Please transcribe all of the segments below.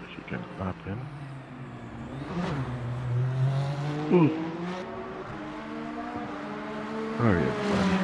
If you can stop him. Sorry, everybody.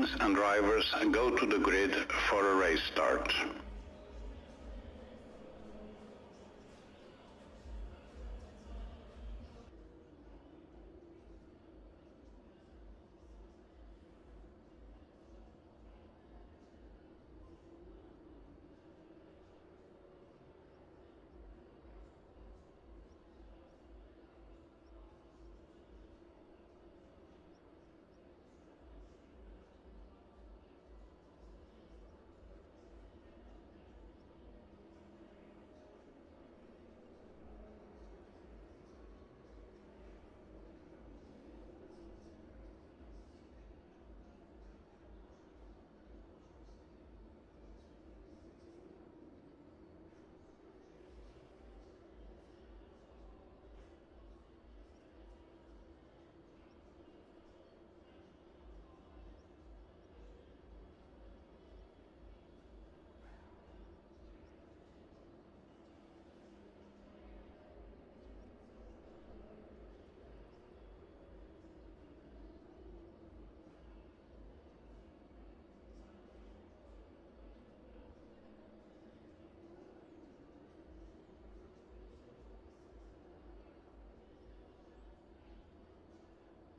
teams and drivers go to the grid for a race start.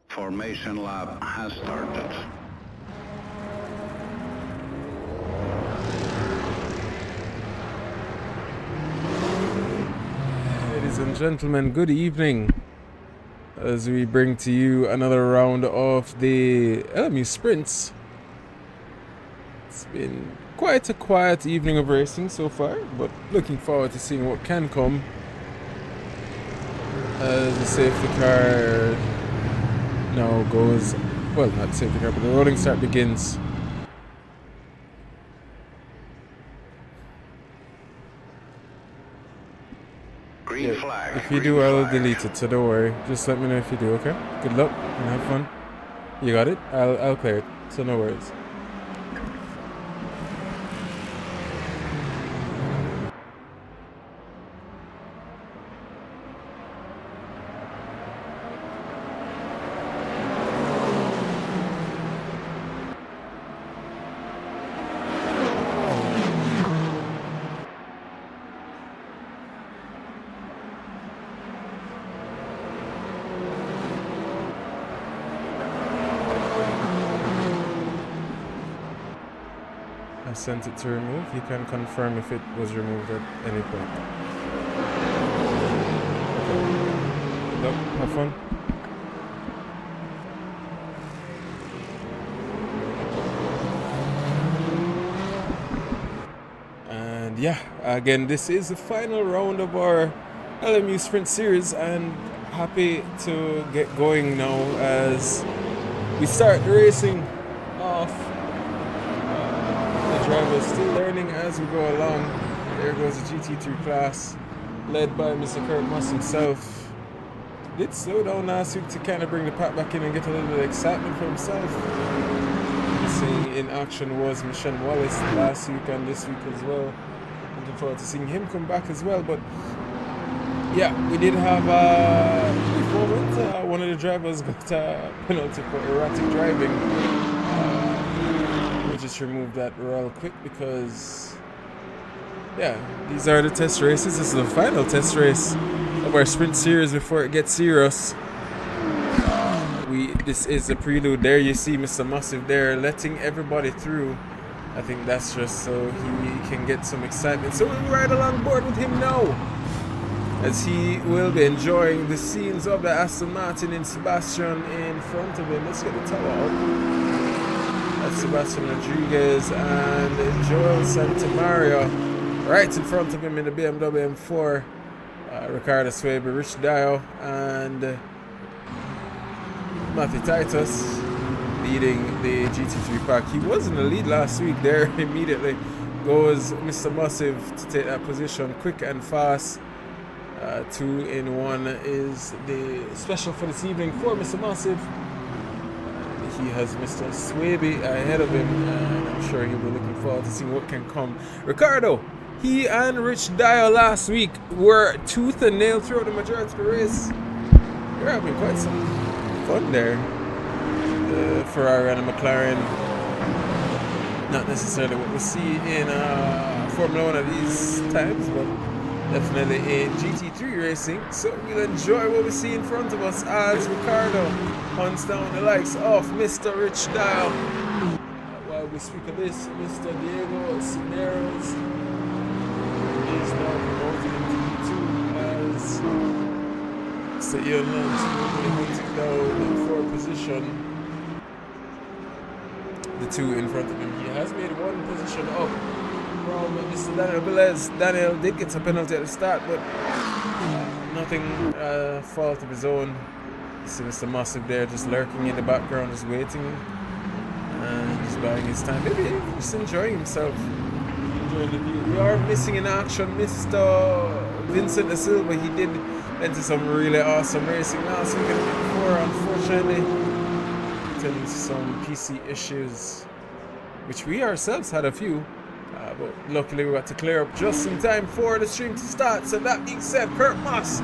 Formation lap has started. Ladies and gentlemen, good evening as we bring to you another round of the LMU Sprints. It's been quite a quiet evening of racing so far, but looking forward to seeing what can come as the safety car now goes, well, not the safety car, but the rolling start begins. Green flag. If you do, I'll delete it, so don't worry. Just let me know if you do, okay? Good luck and have fun. You got it? I'll clear it, so no worries. I sent it to remove. You can confirm if it was removed at any point. Okay. Good luck. Have fun. And yeah, again, this is the final round of our LMU Sprint series, and happy to get going now as we start the racing off. Drivers still learning as we go along. There goes the GT3 class, led by Mr. Kurt Moss himself. Did slow down last week to kind of bring the pack back in and get a little bit of excitement for himself. Seeing in action was Michelle Wallace last week and this week as well. Looking forward to seeing him come back as well. But yeah, we did have before one of the drivers got a penalty for erratic driving. Just remove that real quick because yeah, these are the test races. This is the final test race of our sprint series before it gets serious. This is the prelude. There you see Mr. Massive there letting everybody through. I think that's just so he can get some excitement. So we'll ride along board with him now as he will be enjoying the scenes of the Aston Martin in Sebastian in front of him. Let's get the tower out. That's Sebastian Rodriguez and Joel Santamaria right in front of him in the BMW M4. Ricardo Swaber, Rich Dio, and Matthew Titus leading the GT3 pack. He was in the lead last week. There immediately goes Mr. Massive to take that position quick and fast. 2 in 1 is the special for this evening for Mr. Massive. He has Mr. Swaby ahead of him, and I'm sure he'll be looking forward to seeing what can come. Ricardo, he and Rich Dio last week were tooth and nail throughout the majority of the race. They're having quite some fun there. The Ferrari and the McLaren Not necessarily what we see in Formula 1 at these times, but definitely in GT3 racing. So we'll enjoy what we see in front of us as Ricardo hunts down the likes of Mr. Rich Dial. While we speak of this, Mr. Diego Cisneros is now promoted into P2 as Mr. Ian Lance will be hunting down for position. The two in front of him. He has made one position up from Mr. Daniel Velez. Daniel did get a penalty at the start, but nothing fault of his own. You see Mr. Massive there just lurking in the background, just waiting and just buying his time. Maybe just enjoying himself, enjoying the view. We are missing in action Mr. Vincent Da Silva. He did enter some really awesome racing last weekend before, unfortunately. Some PC issues, which we ourselves had a few, but luckily we got to clear up just in time for the stream to start. So that being said, Kurt Moss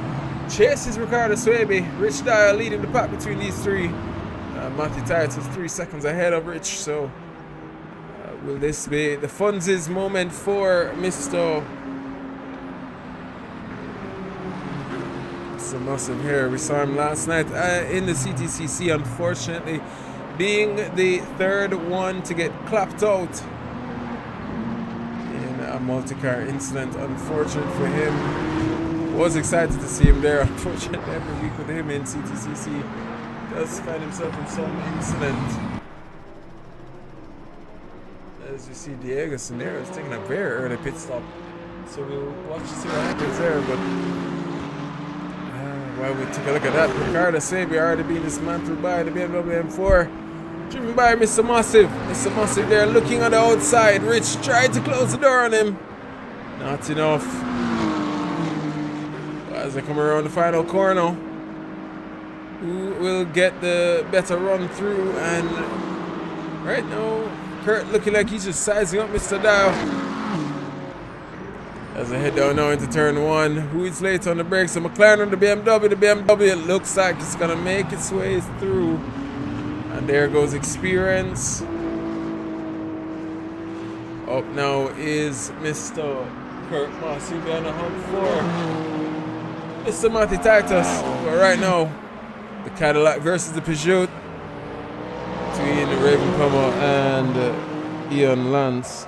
chases Ricardo Swaby. Rich Dial leading the pack between these three. Matthew Titus is 3 seconds ahead of Rich. So will this be the funsies moment for Mr. So massive here. We saw him last night in the CTCC, unfortunately being the third one to get clapped out in a multi-car incident. Unfortunate for him. Was excited to see him there. Unfortunately, every week with him in CTCC does find himself in some incident. As you see, Diego Cisneros taking a very early pit stop, so we'll watch to see what happens there. But while we take a look at that, Ricardo Swaby already being dismantled by the BMW M4, driven by Mr. Massive. Mr. Massive there looking on the outside. Rich tried to close the door on him. Not enough. As they come around the final corner, who will get the better run through? And right now, Kurt looking like he's just sizing up Mr. Dial. As I head down now into turn one, who is late on the brakes? So McLaren on the BMW. The BMW looks like it's gonna make its way through. And there goes Experience. Up now is Mr. Kurt Moss. He'll be on the hunt for Mr. Matthew Titus. But right now, the Cadillac versus the Peugeot between Raven Plummer and Ian Lance.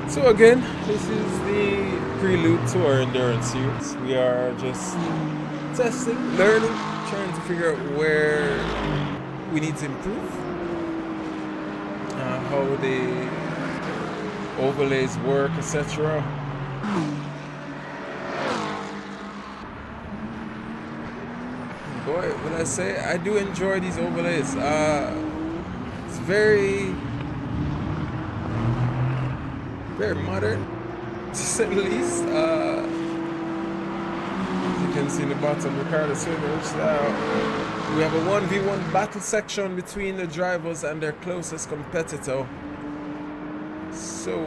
So again, this is the Prelude to our endurance series. We are just testing, learning, trying to figure out where we need to improve, how the overlays work, etc. Boy, when I say I do enjoy these overlays, it's very modern, to say the least. You can see in the bottom, Ricardo Swaby. We have a 1v1 battle section between the drivers and their closest competitor. So,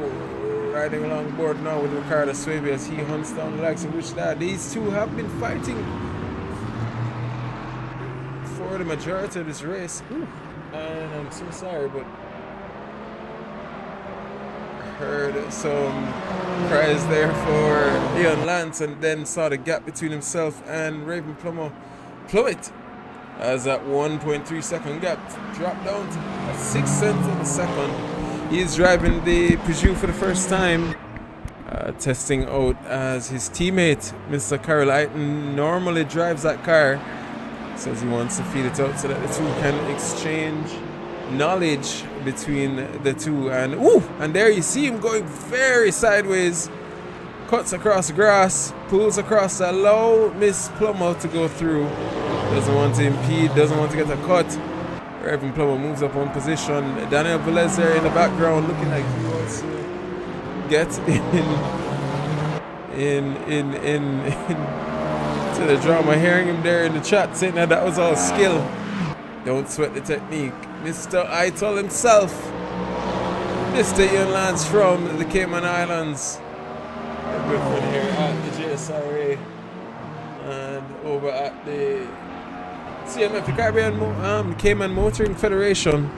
riding along board now with Ricardo Swaby as he hunts down the likes of Jsra. These two have been fighting for the majority of this race. And I'm so sorry, but heard some cries there for Ian Lance, and then saw the gap between himself and Raven Plummer plummet as that 1.3 second gap dropped down to 6 cents of a second. He is driving the Peugeot for the first time testing out as his teammate, Mr. Carroll Ayton, normally drives that car. Says he wants to feed it out so that the two can exchange knowledge between the two. And and there you see him going very sideways. Cuts across the grass, pulls across, allow Miss Plummer to go through. Doesn't want to impede, doesn't want to get a cut. Reverend Plummer moves up one position. Daniel Velez there in the background looking like he wants to get in to the drama. Hearing him there in the chat saying that was all skill. Don't sweat the technique. Mr. Eitel himself, Mr. Ian Lance from the Cayman Islands. A good friend here at the Jsra and over at the CMF, the Caribbean Cayman Motoring Federation.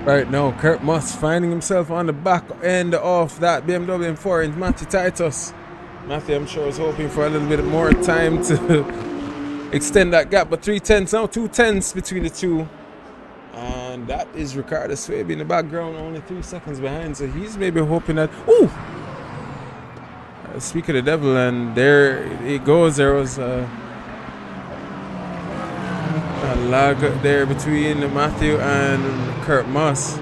Right now, Kurt Moss finding himself on the back end of that BMW M4 in Matthew Titus. Matthew, I'm sure, is hoping for a little bit more time to extend that gap, but 3/10 now, 2/10 between the two. And that is Ricardo Swaby in the background, only 3 seconds behind, so he's maybe hoping that. Speak of the devil, and there it goes. There was a lag there between Matthew and Kurt Moss.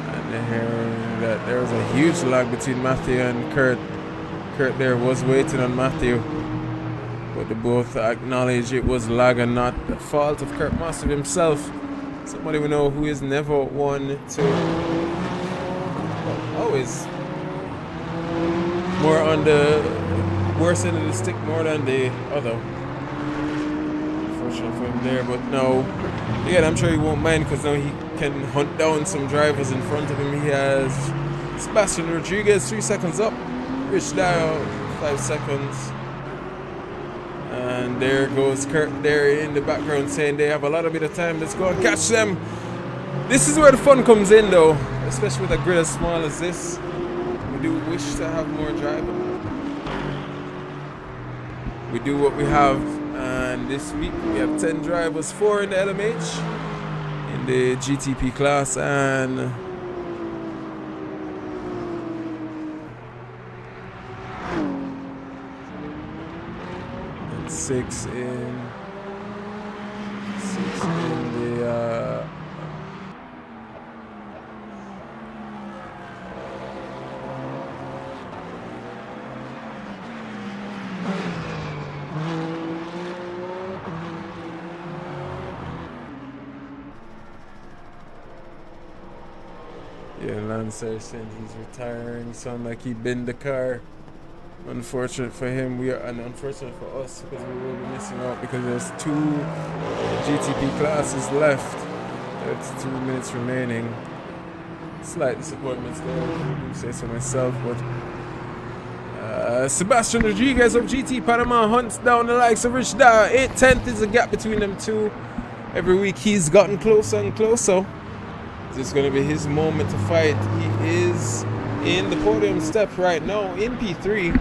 And there was a huge lag between Matthew and Kurt. Kurt there was waiting on Matthew, but they both acknowledge it was lag and not the fault of Kurt Moss himself. Somebody we know who is never one to always more on the worst end of the stick more than the other. Unfortunate for him there, but no. Again, I'm sure he won't mind because now he can hunt down some drivers in front of him. He has Sebastian Rodriguez 3 seconds up, Rich Dial 5 seconds. And there goes Kurt there in the background saying they have a lot of bit of time. Let's go and catch them. This is where the fun comes in though, especially with a grid as small as this. We do wish to have more drivers. We do what we have, and this week we have 10 drivers, 4 in the LMH, in the GTP class, and 6 in the Lancer saying he's retiring. Sound like he binned the car. Unfortunate for him, and unfortunate for us because we will be missing out because there's 2 GTP classes left. 32 minutes remaining. Slight disappointments there, if I do say so myself, but Sebastian Rodriguez of GT Panama hunts down the likes of Rich Dyer. 8/10 is the gap between them two. Every week he's gotten closer and closer. This is going to be his moment to fight. He is in the podium step right now in P3.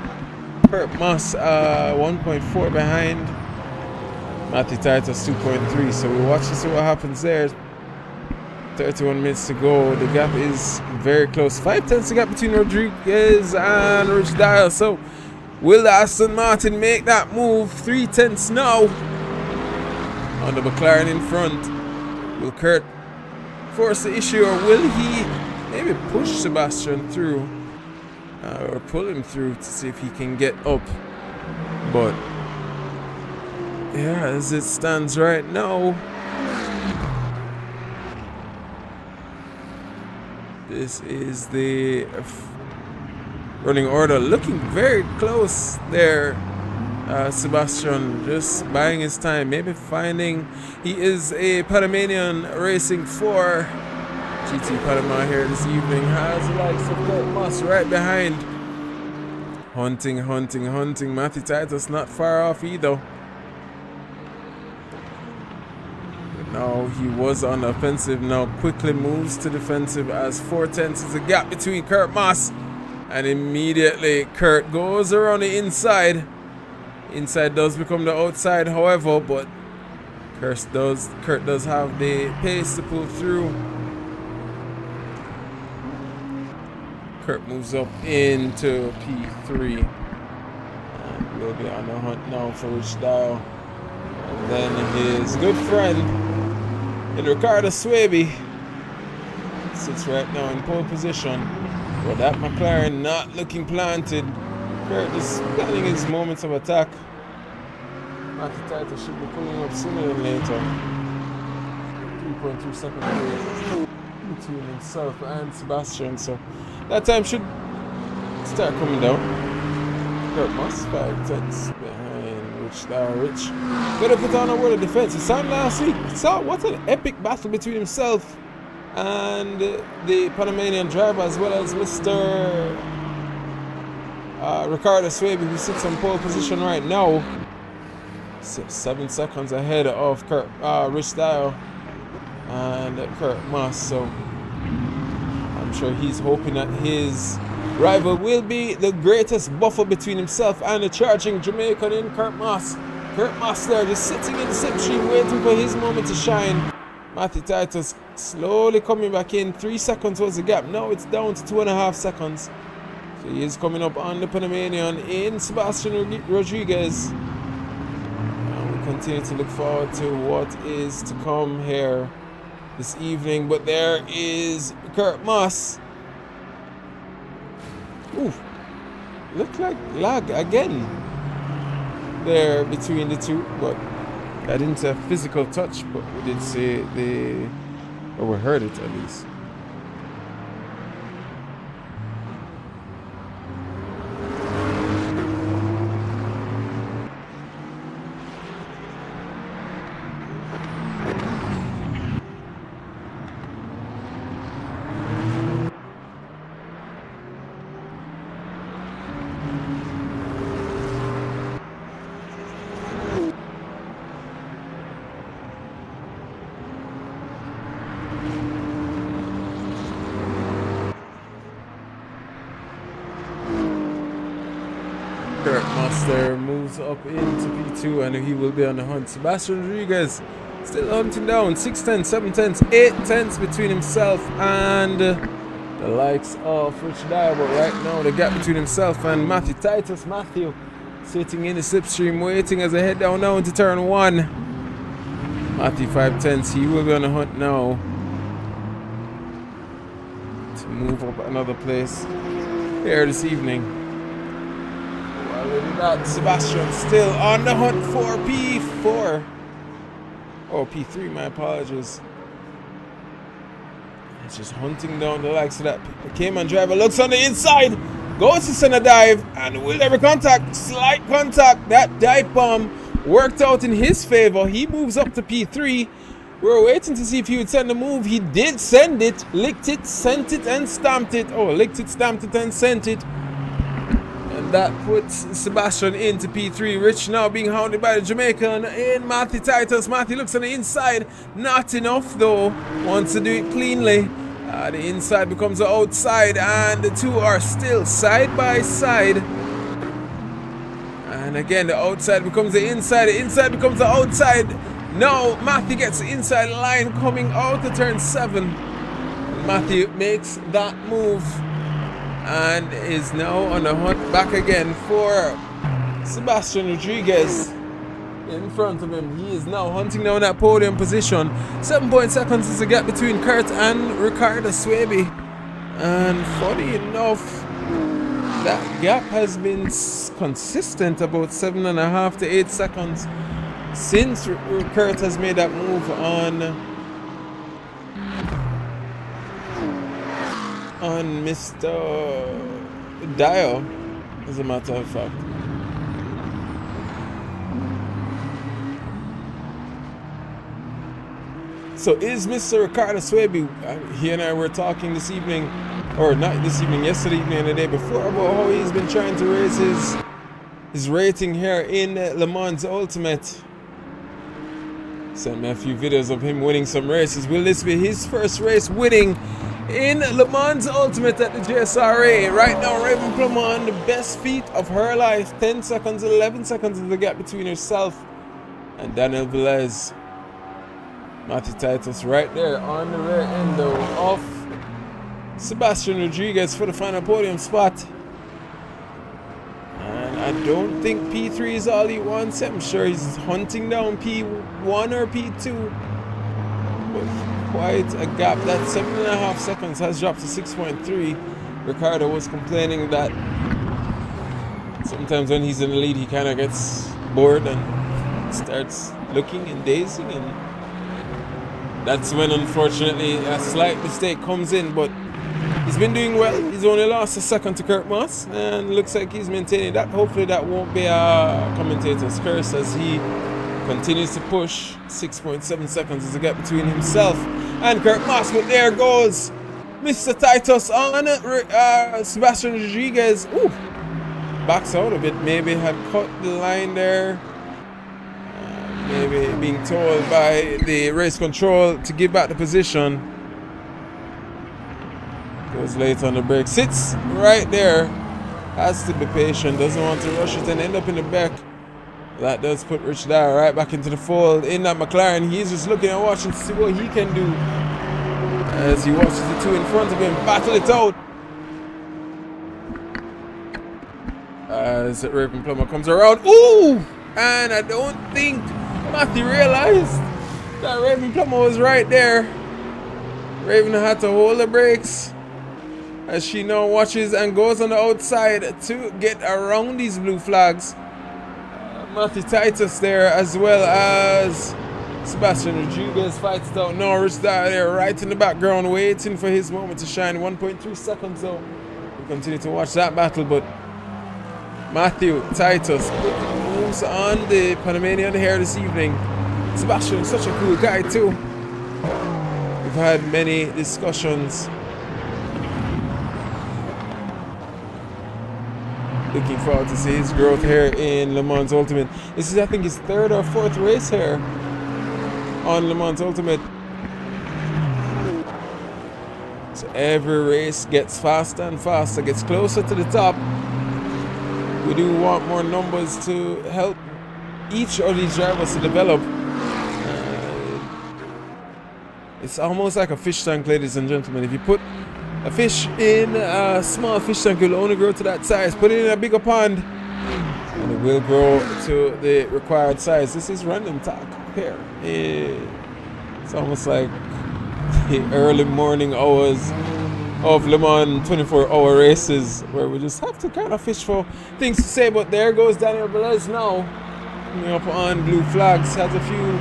Kurt Moss 1.4 behind. Matthew Titus 2.3. So we'll watch and see what happens there. 31 minutes to go. The gap is very close. 5/10 the gap between Rodriguez and Rich Dial. So will Aston Martin make that move? 3/10 now. On the McLaren in front. Will Kurt force the issue, or will he maybe push Sebastian through or pull him through to see if he can get up? But yeah, as it stands right now, this is the running order, looking very close there. Sebastian just buying his time, maybe finding he is a Panamanian racing for GT Panama here this evening. Has the likes of Kurt Moss right behind. Hunting. Matthew Titus not far off either. But now he was on the offensive, now quickly moves to defensive as 4/10 is the gap between Kurt Moss. And immediately Kurt goes around the inside. Inside does become the outside, however, but Kurt does have the pace to pull through. Kurt moves up into P3. And we'll be on the hunt now for Rich Dial. And then his good friend, Ricardo Swaby, sits right now in pole position. But that McLaren not looking planted. Kurt is planning his moments of attack. Matthew Titus should be pulling up sooner than later. 3.2 seconds between himself and Sebastian, so that time should start coming down. Kurt Moss 5/10 behind Rich. Gonna put on a word of defense. We saw him last week. Saw what an epic battle between himself and the Panamanian driver, as well as Mr. Ricardo Swaby, who sits on pole position right now. 7 seconds ahead of Rich Dial and Kurt Moss. So I'm sure he's hoping that his rival will be the greatest buffer between himself and the charging Jamaican in Kurt Moss. Kurt Moss there just sitting in the slipstream waiting for his moment to shine. Matthew Titus slowly coming back in. 3 seconds was the gap. Now it's down to 2.5 seconds. So he is coming up on the Panamanian in Sebastian Rodriguez. And we continue to look forward to what is to come here this evening. But there is Kurt Moss. Ooh, looked like lag again there between the two, but I didn't say physical touch, but we did say or we heard it at least. Kurt Moss there moves up into P2 and he will be on the hunt. Sebastian Rodriguez still hunting down. 6/10, 7/10, 8/10 between himself and the likes of Rich Dial. But right now the gap between himself and Matthew Titus. Matthew sitting in the slipstream waiting as I head down now into turn 1. Matthew 5/10, he will be on the hunt now to move up another place here this evening. That Sebastian still on the hunt for P4. Oh, P3, my apologies. It's just hunting down the likes of that Cayman driver. Looks on the inside, goes to send a dive, and will ever contact, slight contact. That dive bomb worked out in his favor. He moves up to P3. We were waiting to see if he would send a move. He did send it, licked it, sent it, and stamped it. Oh, licked it, stamped it, and sent it. That puts Sebastian into P3. Rich now being hounded by the Jamaican in Matthew Titus. Matthew looks on the inside. Not enough though. Wants to do it cleanly. The inside becomes the outside, and the two are still side by side. And again, the outside becomes the inside becomes the outside. Now Matthew gets the inside line coming out to turn 7. Matthew makes that move and is now on the hunt back again for Sebastian Rodriguez in front of him. He is now hunting down that podium position. 7 seconds is the gap between Kurt and Ricardo Swaby. And funny enough, that gap has been consistent about 7.5 to 8 seconds since Kurt has made that move on Mr. Dio, as a matter of fact. So is Mr. Ricardo Swaby, he and I were talking this evening, or not this evening, yesterday evening and the day before, about how he's been trying to raise his rating here in Le Mans Ultimate. Sent me a few videos of him winning some races. Will this be his first race winning in Le Mans Ultimate at the Jsra? Right now, Raven Plum on the best feat of her life. 10 seconds, 11 seconds is the gap between herself and Daniel Velez. Matthew Titus right there on the rear end though of Sebastian Rodriguez for the final podium spot. And I don't think P3 is all he wants. I'm sure he's hunting down P1 or P2. But quite a gap. That 7.5 seconds has dropped to 6.3. Ricardo was complaining that sometimes when he's in the lead he kind of gets bored and starts looking and dazing, and that's when unfortunately a slight mistake comes in. But he's been doing well. He's only lost a second to Kurt Moss and looks like he's maintaining that. Hopefully that won't be a commentator's curse as he continues to push. 6.7 seconds is the gap between himself and Kurt Moss. But there goes Mr. Titus on Sebastian Rodriguez. Ooh, backs out of it. Maybe had cut the line there. Maybe being told by the race control to give back the position. Goes late on the brake. Sits right there. Has to be patient. Doesn't want to rush it and end up in the back. That does put Rich Dyer right back into the fold in that McLaren. He's just looking and watching to see what he can do as he watches the two in front of him battle it out. As Raven Plummer comes around. Ooh! And I don't think Matthew realized that Raven Plummer was right there. Raven had to hold the brakes as she now watches and goes on the outside to get around these blue flags. Matthew Titus there, as well as Sebastian Rodriguez fights it out. Norris there right in the background waiting for his moment to shine. 1.3 seconds though. We continue to watch that battle, but Matthew Titus moves on the Panamanian here this evening. Sebastian is such a cool guy too. We've had many discussions. Looking forward to see his growth here in Le Mans Ultimate. This is, I think, his 3rd or 4th race here on Le Mans Ultimate. So every race gets faster and faster, gets closer to the top. We do want more numbers to help each of these drivers to develop. It's almost like a fish tank, ladies and gentlemen. If you put a fish in a small fish tank, it will only grow to that size. Put it in a bigger pond and it will grow to the required size. This is random talk here. It's almost like the early morning hours of Le Mans 24-hour races where we just have to kind of fish for things to say. But there goes Daniel Velez now, coming up on blue flags. Has a few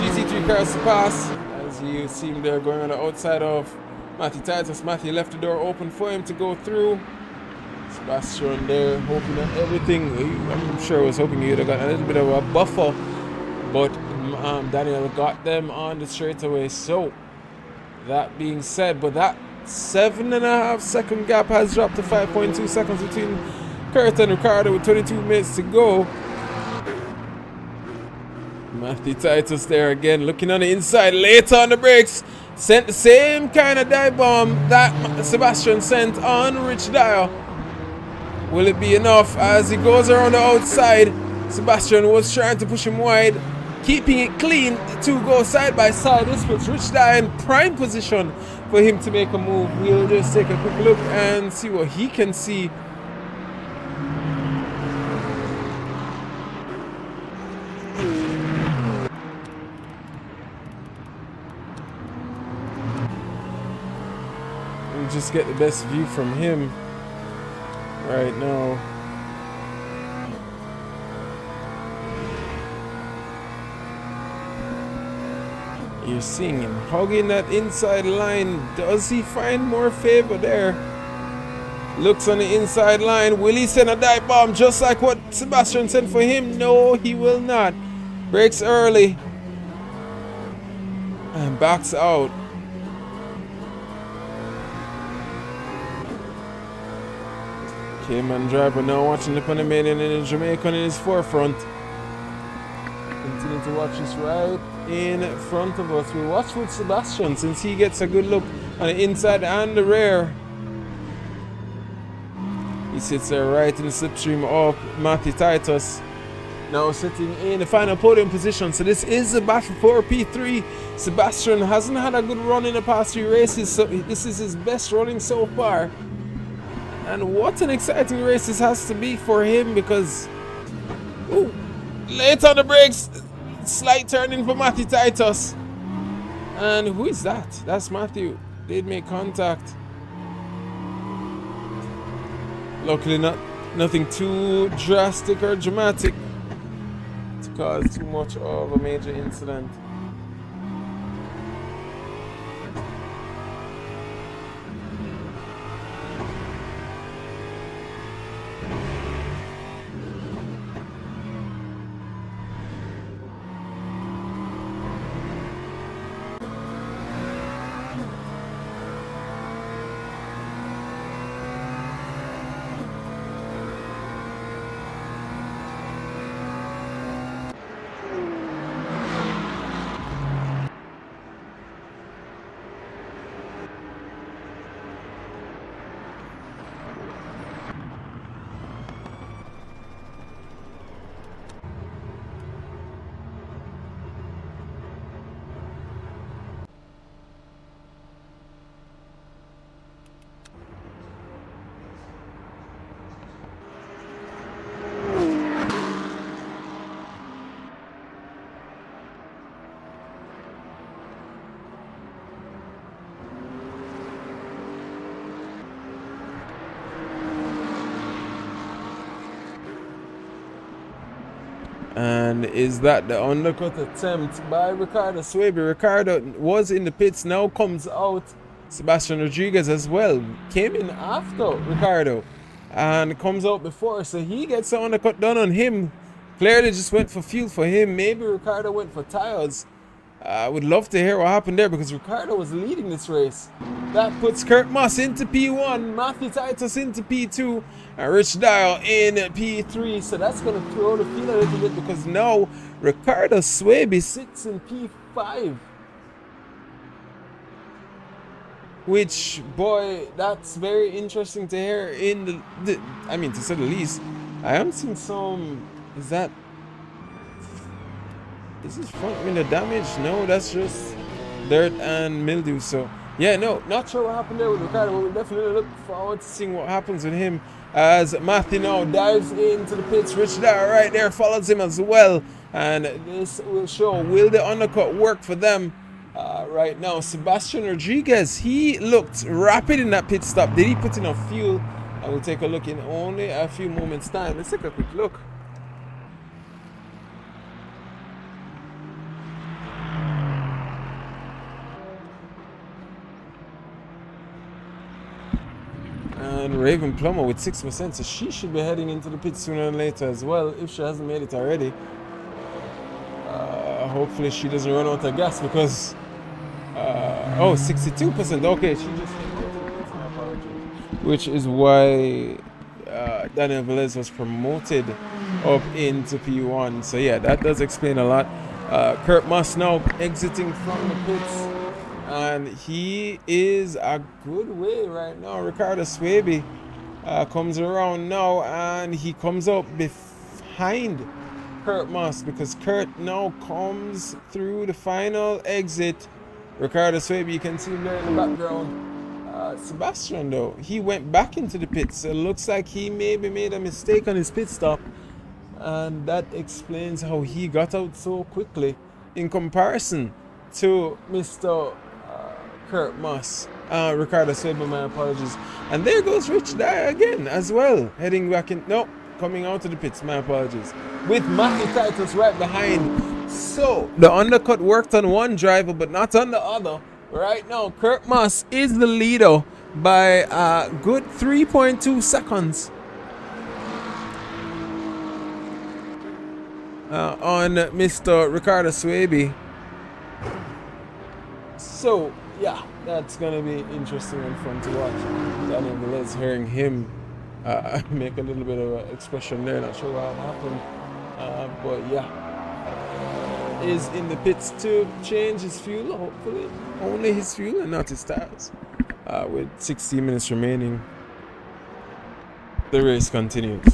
GT3 cars to pass as you see him there going on the outside of Matthew Titus. Matthew left the door open for him to go through. Sebastian there hoping that everything, I'm sure was hoping he would have got a little bit of a buffer, but Daniel got them on the straightaway. So that being said, but that 7.5 second gap has dropped to 5.2 seconds between Kurt and Ricardo with 22 minutes to go. Matthew Titus there again looking on the inside, late on the brakes. Sent the same kind of dive bomb that Sebastian sent on Rich Dyer. Will it be enough? As he goes around the outside, Sebastian was trying to push him wide, keeping it clean to go side by side. This puts Rich Dyer in prime position for him to make a move. We'll just take a quick look and see what he can see. We'll just get the best view from him right now. You're seeing him hugging that inside line. Does he find more favor there? Looks on the inside line. Will he send a dive bomb just like what Sebastian sent for him? No, he will not. Breaks early. And backs out. Cayman driver now watching the Panamanian and the Jamaican in his forefront. Continue to watch this right in front of us. We'll watch with Sebastian since he gets a good look on the inside and the rear. He sits there right in the slipstream of Matthew Titus. Now sitting in the final podium position. So this is a battle for P3. Sebastian hasn't had a good run in the past 3 races, so this is his best running so far. And what an exciting race this has to be for him because late on the brakes, slight turning for Matthew Titus. And who is that? That's Matthew. Did make contact. Luckily nothing too drastic or dramatic to cause too much of a major incident. And is that the undercut attempt by Ricardo Swaby? Ricardo was in the pits, now comes out. Sebastian Rodriguez as well came in after Ricardo and comes out before, so he gets the undercut done on him. Clearly just went for fuel for him. Maybe Ricardo went for tires. I would love to hear what happened there because Ricardo was leading this race. That puts Kurt Moss into P1, Matthew Titus into P2, and Rich Dial in P3. So that's going to throw the field a little bit because now Ricardo Swaby sits in P5. Which, boy, that's very interesting to hear in I mean, to say the least. I am seeing some, is this front window damage? No, that's just dirt and mildew. So, yeah, no, not sure what happened there with Ricardo, but we'll definitely look forward to seeing what happens with him as Matthew now dives into the pits. Rich Dyer right there follows him as well. And this will show, will the undercut work for them right now? Sebastian Rodriguez, he looked rapid in that pit stop. Did he put enough fuel? I will take a look in only a few moments' time. Let's take a quick look. And Raven Plummer with 6%, so she should be heading into the pit sooner than later as well, if she hasn't made it already. Hopefully she doesn't run out of gas because... 62%, okay, she just came out of the pit, my apologies. Which is why Daniel Velez was promoted up into P1. So yeah, that does explain a lot. Kurt Moss now exiting from the pits. and he is a good way right now. Ricardo Swaby comes around now, and he comes up behind Kurt Moss, because Kurt now comes through the final exit. Ricardo Swaby, you can see him there in the background. Sebastian, though, he went back into the pits, so it looks like he maybe made a mistake on his pit stop, and that explains how he got out so quickly in comparison to Mr. Kurt Moss. Ricardo Swaby, my apologies. And there goes Rich Dyer again as well, heading back in. No, coming out of the pits, my apologies. With Matthew Titus right behind. So, the undercut worked on one driver, but not on the other. Right now, Kurt Moss is the leader by a good 3.2 seconds. On Mr. Ricardo Swaby. So, yeah, that's going to be interesting and fun to watch. Daniel Velez, hearing him make a little bit of an expression there, not sure what happened. But yeah, is in the pits to change his fuel, hopefully. Only his fuel and not his tires. With 16 minutes remaining, the race continues.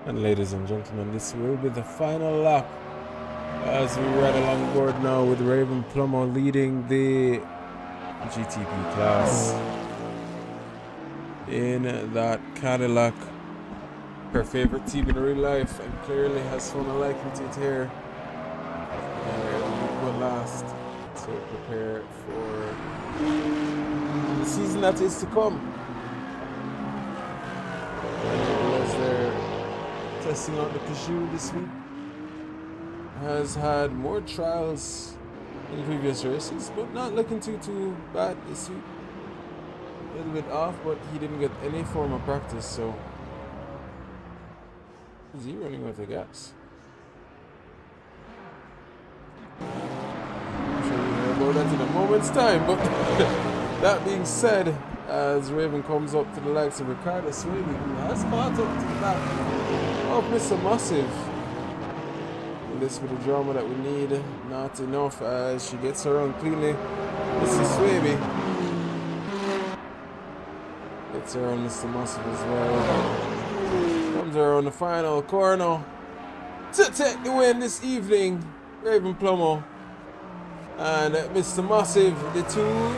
And ladies and gentlemen, this will be the final lap as we ride along board now with Raven Plummer leading the GTP class in that Cadillac. Her favorite team in real life, and clearly has fun and liking to it here. And one last to prepare for the season that is to come. As they're testing out the Prelude this week, has had more trials in previous races, but not looking too bad this week. A little bit off, but he didn't get any form of practice, so. Is he running out of gas? I'm sure we'll hear about that in a moment's time, but that being said, as Raven comes up to the likes of Ricardo Swaby, who has caught up to the back of Mr. Massive. And this with the drama that we need, not enough as she gets around cleanly. Mr. Swaby gets around Mr. Massive as well. Comes around the final corner to take the win this evening. Raven Plummer and Mr. Massive, the two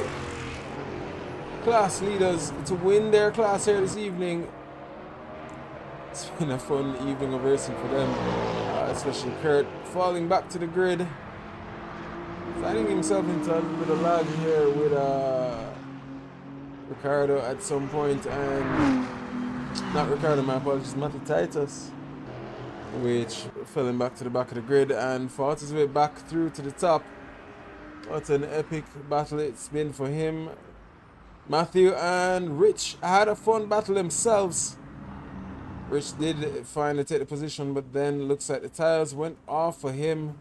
class leaders to win their class here this evening. It's been a fun evening of racing for them, especially Kurt falling back to the grid, finding himself into a little bit of lag here with Ricardo at some point, and not Ricardo, my apologies, Matty Titus, which fell him back to the back of the grid and fought his way back through to the top. What an epic battle it's been for him. Matthew and Rich had a fun battle themselves. Rich did finally take the position, but then looks like the tires went off for him.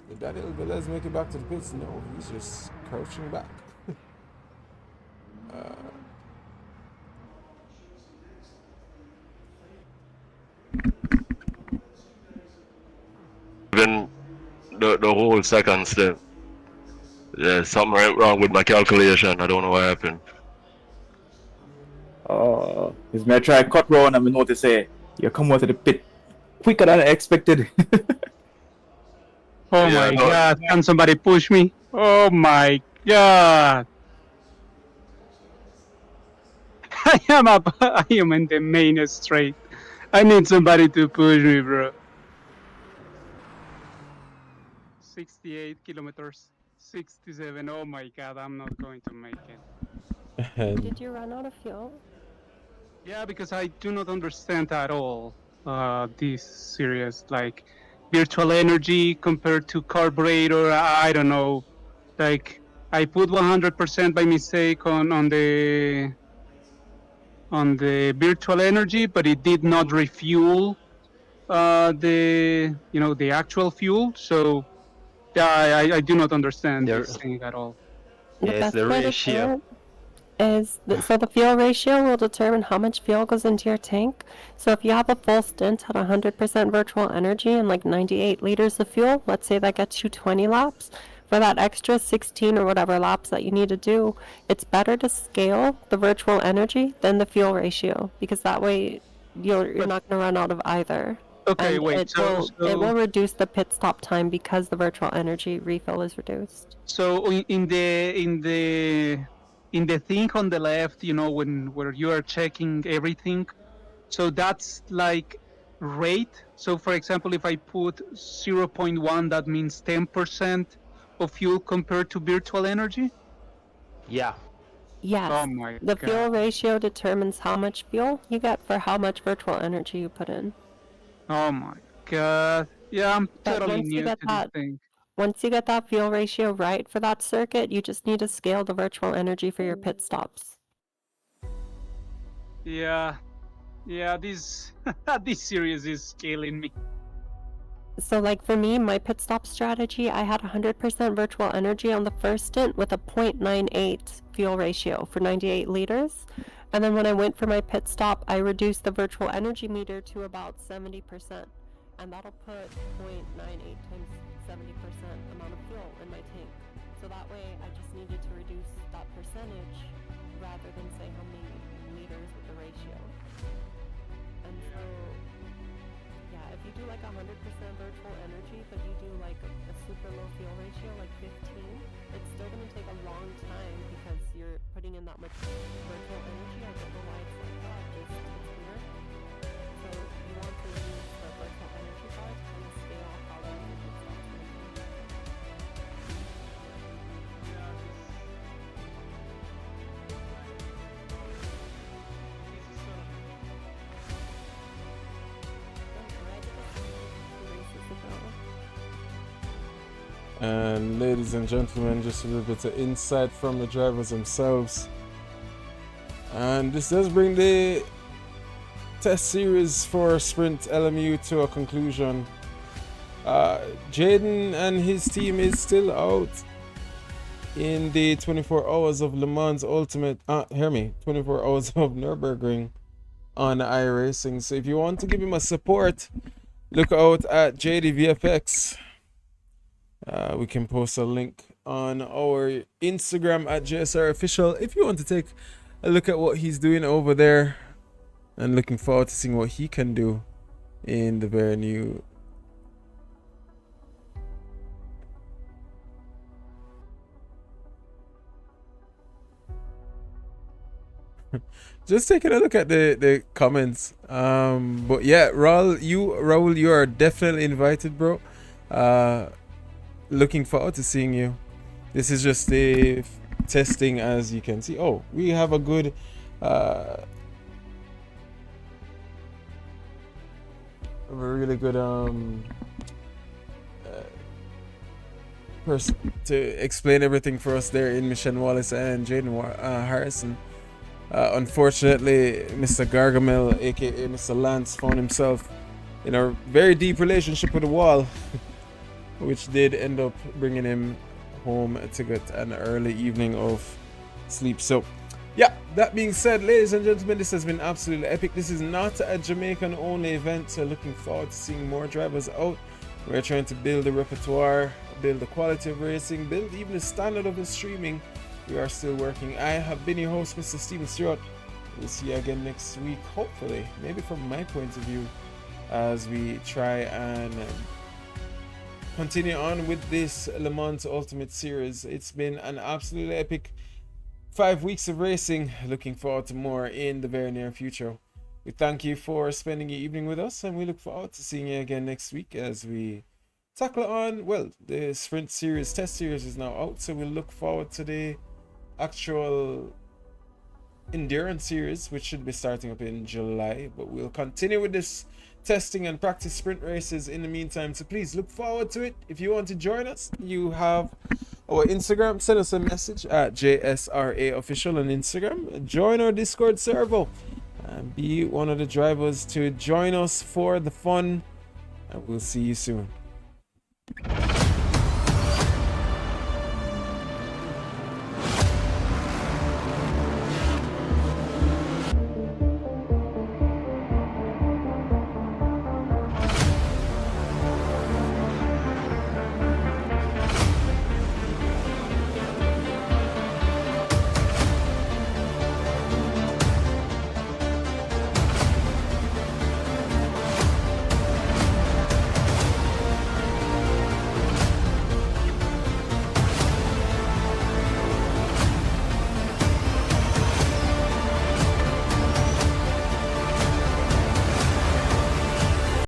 Did Daniel Velez make it back to the pits? No, he's just crouching back. Even the whole second step. There's something right wrong with my calculation. I don't know what happened. Because when I try to cut round and I notice say you come out of the pit quicker than I expected. Oh Yeah, my no. god, can somebody push me? Oh my god. I am in the main straight. I need somebody to push me, bro. 68 kilometers. 67. Oh my god, I'm not going to make it. And Did you run out of fuel? Yeah, because I do not understand at all this series, like virtual energy compared to carburetor. I don't know. Like I put 100% by mistake on the virtual energy, but it did not refuel the actual fuel. So yeah, I do not understand this thing at all. The Yes, best the way to ratio. do it is so the fuel ratio will determine how much fuel goes into your tank. So if you have a full stint at 100% virtual energy and like 98 liters of fuel, let's say that gets you 20 laps. For that extra 16 or whatever laps that you need to do, it's better to scale the virtual energy than the fuel ratio, because that way you're not going to run out of either. Okay, And wait. it will reduce the pit stop time because the virtual energy refill is reduced. So in the thing on the left, where you are checking everything, so that's like rate. So for example, if I put 0.1, that means 10% of fuel compared to virtual energy. Yeah. Yes. Oh my The god. fuel ratio determines how much fuel you get for how much virtual energy you put in. Oh my god. Yeah, I'm But totally once you new get to this that- thing. Once you get that fuel ratio right for that circuit, you just need to scale the virtual energy for your pit stops. Yeah. Yeah, this this series is killing me. So like for me, my pit stop strategy, I had 100% virtual energy on the first stint with a 0.98 fuel ratio for 98 liters. And then when I went for my pit stop, I reduced the virtual energy meter to about 70%. And that'll put 0.98 times 70% amount of fuel in my tank. So that way I just needed to reduce that percentage rather than say how many liters with the ratio. And so if you do like 100% virtual energy, but you do like a super low fuel ratio, like 15, it's still going to take a long time because you're putting in that much virtual energy. I don't know why it's like that, just it's weird. So you want to use the virtual energy bar to kind of scale off how long your pit stop's going to be. And ladies and gentlemen, just a little bit of insight from the drivers themselves. And this does bring the test series for Sprint LMU to a conclusion. Jaden and his team is still out in the 24 hours of Le Mans Ultimate, 24 hours of Nürburgring on iRacing. So if you want to give him a support, look out at JDVFX. We can post a link on our Instagram at Jsra official if you want to take a look at what he's doing over there, and looking forward to seeing what he can do in the very new just taking a look at the comments. But yeah, Raul, you are definitely invited, bro. Looking forward to seeing you. This is just the testing, as you can see. Oh, we have a good a really good person to explain everything for us there in Michelle Wallace and Jaden Harrison. Unfortunately, Mr. Gargamel, aka Mr. Lance, found himself in a very deep relationship with the wall, which did end up bringing him home to get an early evening of sleep. So yeah, that being said, ladies and gentlemen, this has been absolutely epic. This is not a Jamaican only event, so looking forward to seeing more drivers out. We're trying to build the repertoire, build the quality of racing, build even the standard of the streaming. We are still working. I have been your host, Mr. Steven Stewart. We'll see you again next week, hopefully, maybe from my point of view, as we try and continue on with this Le Mans Ultimate Series. It's been an absolutely epic 5 weeks of racing. Looking forward to more in the very near future. We thank you for spending your evening with us, and we look forward to seeing you again next week as we tackle on, well, the Sprint Series test series is now out, so we'll look forward to the actual endurance series, which should be starting up in July. But we'll continue with this testing and practice sprint races in the meantime, so please look forward to it. If you want to join us, you have our Instagram. Send us a message at JSRA official on Instagram. Join our Discord server and be one of the drivers to join us for the fun, and we'll see you soon.